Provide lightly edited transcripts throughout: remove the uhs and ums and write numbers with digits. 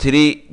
3,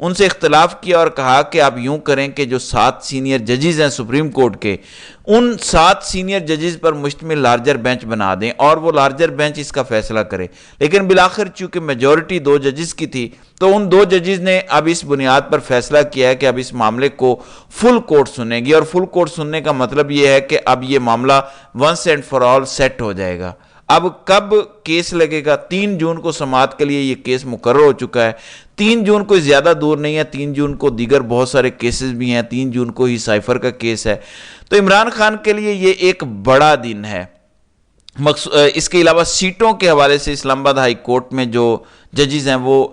ان سے اختلاف کیا اور کہا کہ آپ یوں کریں کہ جو 7 سینئر ججز ہیں سپریم کورٹ کے، ان 7 سینئر ججز پر مشتمل لارجر بینچ بنا دیں اور وہ لارجر بینچ اس کا فیصلہ کرے۔ لیکن بالآخر چونکہ میجورٹی 2 ججز کی تھی تو ان 2 ججز نے اب اس بنیاد پر فیصلہ کیا ہے کہ اب اس معاملے کو فل کورٹ سنے گی، اور فل کورٹ سننے کا مطلب یہ ہے کہ اب یہ معاملہ once and for all set ہو جائے گا۔ اب کب کیس لگے گا؟ 3 جون کو سماعت کے لیے یہ کیس مقرر ہو چکا ہے۔ 3 جون کو زیادہ دور نہیں ہے، 3 جون کو دیگر بہت سارے کیسز بھی ہیں، 3 جون کو ہی سائفر کا کیس ہے۔ تو عمران خان کے لیے یہ ایک بڑا دن ہے۔ اس کے علاوہ سیٹوں کے حوالے سے اسلام آباد ہائی کورٹ میں جو ججز ہیں وہ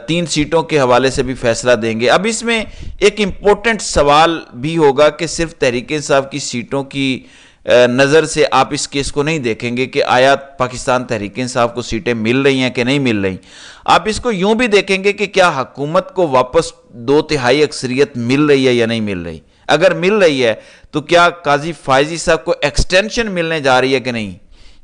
3 سیٹوں کے حوالے سے بھی فیصلہ دیں گے۔ اب اس میں ایک امپورٹنٹ سوال بھی ہوگا کہ صرف تحریک انصاف کی سیٹوں کی نظر سے آپ اس کیس کو نہیں دیکھیں گے کہ آیا پاکستان تحریک انصاف کو سیٹیں مل رہی ہیں کہ نہیں مل رہی۔ آپ اس کو یوں بھی دیکھیں گے کہ کیا حکومت کو واپس 2/3 اکثریت مل رہی ہے یا نہیں مل رہی۔ اگر مل رہی ہے تو کیا قاضی فائزی صاحب کو ایکسٹینشن ملنے جا رہی ہے کہ نہیں،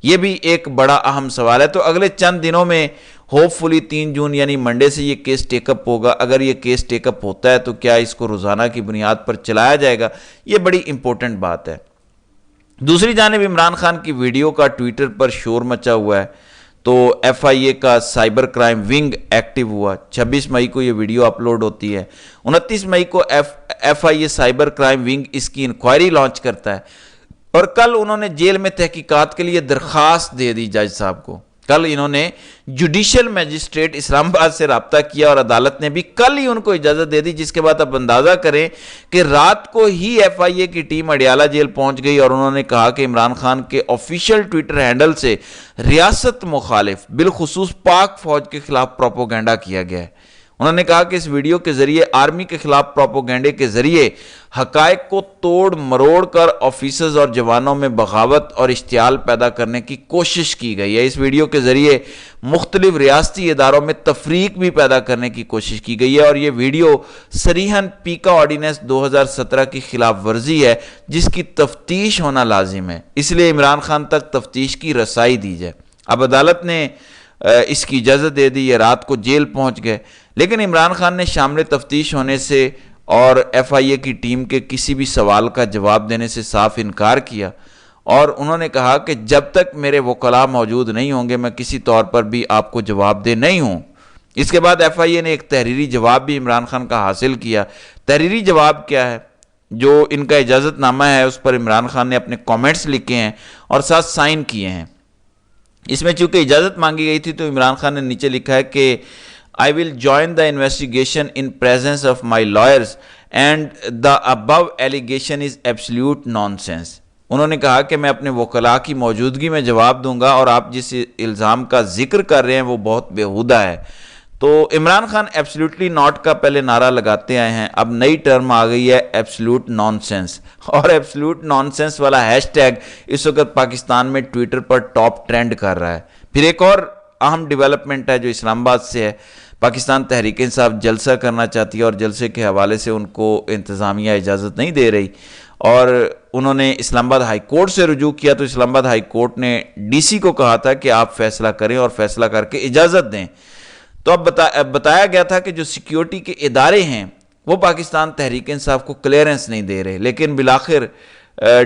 یہ بھی ایک بڑا اہم سوال ہے۔ تو اگلے چند دنوں میں ہوپ فلی 3 جون یعنی منڈے سے یہ کیس ٹیک اپ ہوگا۔ اگر یہ کیس ٹیک اپ ہوتا ہے تو کیا اس کو روزانہ کی بنیاد پر چلایا جائے گا، یہ بڑی امپورٹنٹ بات ہے۔ دوسری جانب عمران خان کی ویڈیو کا ٹویٹر پر شور مچا ہوا ہے، تو ایف آئی اے کا سائبر کرائم ونگ ایکٹیو ہوا۔ 26 مئی کو یہ ویڈیو اپلوڈ ہوتی ہے۔ 29 مئی کو F I A cyber crime wing اس کی انکوائری لانچ کرتا ہے، اور کل انہوں نے جیل میں تحقیقات کے لیے درخواست دے دی جج صاحب کو۔ کل انہوں نے جوڈیشل میجسٹریٹ اسلام آباد سے رابطہ کیا اور عدالت نے بھی کل ہی ان کو اجازت دے دی، جس کے بعد اب اندازہ کریں کہ رات کو ہی ایف آئی اے کی ٹیم اڈیالہ جیل پہنچ گئی، اور انہوں نے کہا کہ عمران خان کے آفیشیل ٹویٹر ہینڈل سے ریاست مخالف بالخصوص پاک فوج کے خلاف پروپیگنڈا کیا گیا ہے۔ انہوں نے کہا کہ اس ویڈیو کے ذریعے آرمی کے خلاف پروپیگنڈے کے ذریعے حقائق کو توڑ مروڑ کر آفیسرز اور جوانوں میں بغاوت اور اشتعال پیدا کرنے کی کوشش کی گئی ہے۔ اس ویڈیو کے ذریعے مختلف ریاستی اداروں میں تفریق بھی پیدا کرنے کی کوشش کی گئی ہے، اور یہ ویڈیو صریحاً پیکا آرڈیننس 2017 کی خلاف ورزی ہے، جس کی تفتیش ہونا لازم ہے۔ اس لیے عمران خان تک تفتیش کی رسائی دی جائے۔ اب عدالت نے اس کی اجازت دے دی، یہ رات کو جیل پہنچ گئے، لیکن عمران خان نے شامل تفتیش ہونے سے اور ایف آئی اے کی ٹیم کے کسی بھی سوال کا جواب دینے سے صاف انکار کیا، اور انہوں نے کہا کہ جب تک میرے وکلاء موجود نہیں ہوں گے میں کسی طور پر بھی آپ کو جواب دے نہیں ہوں۔ اس کے بعد ایف آئی اے نے ایک تحریری جواب بھی عمران خان کا حاصل کیا۔ تحریری جواب کیا ہے؟ جو ان کا اجازت نامہ ہے اس پر عمران خان نے اپنے کامنٹس لکھے ہیں اور ساتھ سائن کیے ہیں۔ اس میں چونکہ اجازت مانگی گئی تھی تو عمران خان نے نیچے لکھا ہے کہ I will join the investigation in presence of my lawyers and the above allegation is absolute nonsense۔ انہوں نے کہا کہ میں اپنے وکلاء کی موجودگی میں جواب دوں گا، اور آپ جس الزام کا ذکر کر رہے ہیں وہ بہت بیہودہ ہے۔ تو عمران خان ایبسلیوٹلی ناٹ کا پہلے نعرہ لگاتے آئے ہیں، اب نئی ٹرم آ گئی ہے ایبسلیوٹ نان سینس، اور ایبسلیوٹ نان سینس والا ہیش ٹیگ اس وقت پاکستان میں ٹویٹر پر ٹاپ ٹرینڈ کر رہا ہے۔ پھر ایک اور اہم ڈیولپمنٹ ہے جو اسلام آباد سے ہے۔ پاکستان تحریک انصاف جلسہ کرنا چاہتی ہے، اور جلسے کے حوالے سے ان کو انتظامیہ اجازت نہیں دے رہی، اور انہوں نے اسلام آباد ہائی کورٹ سے رجوع کیا، تو اسلام آباد ہائی کورٹ نے ڈی سی کو کہا تھا کہ آپ فیصلہ کریں اور فیصلہ کر کے اجازت دیں۔ تو اب بتایا گیا تھا کہ جو سیکیورٹی کے ادارے ہیں وہ پاکستان تحریک انصاف کو کلیئرنس نہیں دے رہے، لیکن بالآخر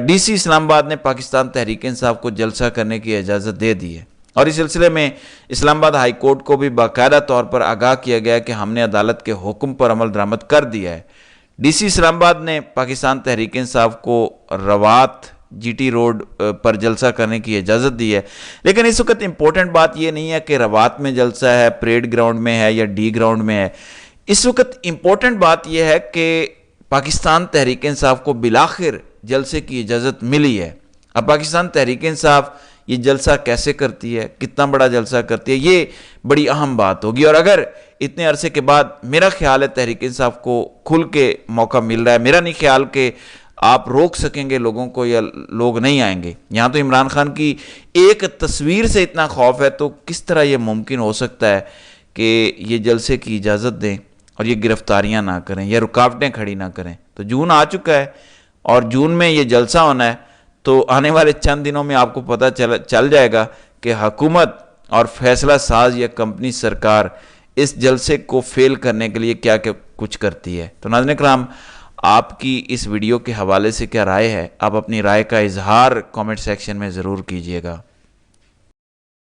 ڈی سی اسلام آباد نے پاکستان تحریک انصاف کو جلسہ کرنے کی اجازت دے دی ہے، اور اس سلسلے میں اسلام آباد ہائی کورٹ کو بھی باقاعدہ طور پر آگاہ کیا گیا کہ ہم نے عدالت کے حکم پر عمل درآمد کر دیا ہے۔ ڈی سی اسلام آباد نے پاکستان تحریک انصاف کو روات جی ٹی روڈ پر جلسہ کرنے کی اجازت دی ہے، لیکن اس وقت امپورٹنٹ بات یہ نہیں ہے کہ روات میں جلسہ ہے، پریڈ گراؤنڈ میں ہے یا ڈی گراؤنڈ میں ہے۔ اس وقت امپورٹنٹ بات یہ ہے کہ پاکستان تحریک انصاف کو بالآخر جلسے کی اجازت ملی ہے۔ اب پاکستان تحریک انصاف یہ جلسہ کیسے کرتی ہے، کتنا بڑا جلسہ کرتی ہے، یہ بڑی اہم بات ہوگی، اور اگر اتنے عرصے کے بعد میرا خیال ہے تحریک انصاف کو کھل کے موقع مل رہا ہے، میرا نہیں خیال کہ آپ روک سکیں گے لوگوں کو یا لوگ نہیں آئیں گے۔ یہاں تو عمران خان کی ایک تصویر سے اتنا خوف ہے، تو کس طرح یہ ممکن ہو سکتا ہے کہ یہ جلسے کی اجازت دیں اور یہ گرفتاریاں نہ کریں یا رکاوٹیں کھڑی نہ کریں؟ تو جون آ چکا ہے اور جون میں یہ جلسہ ہونا ہے، تو آنے والے چند دنوں میں آپ کو پتہ چل جائے گا کہ حکومت اور فیصلہ ساز یا کمپنی سرکار اس جلسے کو فیل کرنے کے لیے کیا کچھ کرتی ہے۔ تو ناظرین کرام، آپ کی اس ویڈیو کے حوالے سے کیا رائے ہے؟ آپ اپنی رائے کا اظہار کامنٹ سیکشن میں ضرور کیجیے گا۔